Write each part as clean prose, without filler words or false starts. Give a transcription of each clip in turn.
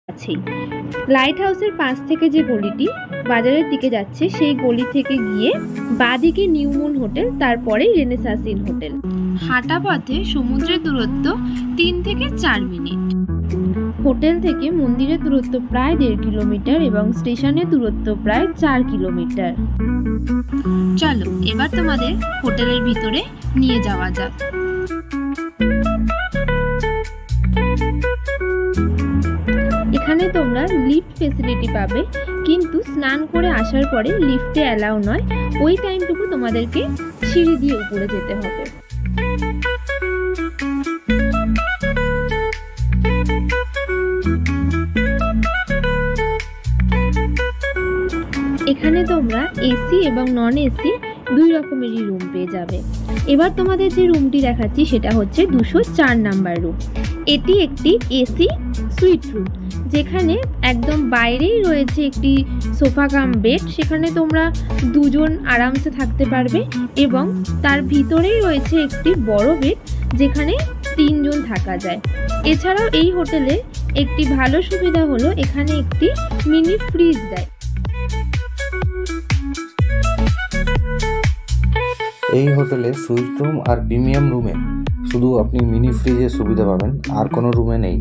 আছেই। লাইট হাউসের পাশ থেকে যে গলিটি বাজারের দিকে যাচ্ছে সেই গলি থেকে গিয়ে বাঁদিকে নিউ মুন হোটেল, তারপরেই রেনেসাঁস ইন হোটেল। হাঁটা পথে সমুদ্রের দূরত্ব 3 থেকে 4 মিনিট। হোটেল থেকে মন্দিরের দূরত্ব প্রায় 1.5 কিলোমিটার এবং স্টেশনের দূরত্ব প্রায় 4 কিলোমিটার। চলো এবার তোমাদের হোটেলের ভিতরে নিয়ে যাওয়া যাক। এখানে তোমরা লিফট ফেসিলিটি পাবে, কিন্তু স্নান করে আসার পরে লিফটে অ্যালাউ নয়। ওই টাইমটুকু তোমাদেরকে সিঁড়ি দিয়ে উপরে যেতে হবে। এখানে তোমরা এসি এবং নন এসি 2 রকমেরই রুম পেয়ে যাবে। এবার তোমাদের যে রুমটি দেখাচ্ছি সেটা হচ্ছে 204 নাম্বার রুম। এটি একটি এসি সুইট রুম, যেখানে একদম বাইরেই রয়েছে একটি সোফা কাম বেড। সেখানে তোমরা 2 জন আরামসে থাকতে পারবে এবং তার ভিতরেই রয়েছে একটি বড় বেড, যেখানে 3 জন থাকা যায়। এছাড়াও এই হোটেলে একটি ভালো সুবিধা হলো এখানে একটি মিনি ফ্রিজ দেয়। এই হোটেলে সুইট রুম আর প্রিমিয়াম রুমে শুধু আপনি মিনি ফ্রিজের সুবিধা পাবেন, আর কোনো রুমে নেই।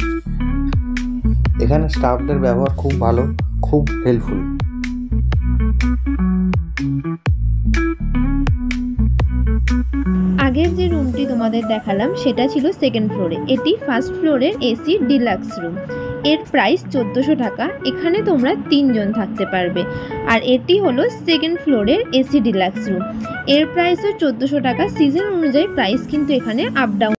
এখানে স্টাফদের ব্যবহার খুব ভালো, খুব হেল্পফুল। আগের যে রুমটি তোমাদের দেখালাম সেটা ছিল 2nd ফ্লোরে। এটি 1st ফ্লোরের এসি ডিলাক্স রুম। এর প্রাইস 1400 টাকা। এখানে তোমরা 3 জন থাকতে পারবে। আর এটি হলো 2nd ফ্লোরের এসি ডিলাক্স রুম। এর প্রাইসও 1400 টাকা। সিজন অনুযায়ী প্রাইস কিন্তু এখানে আপ ডাউন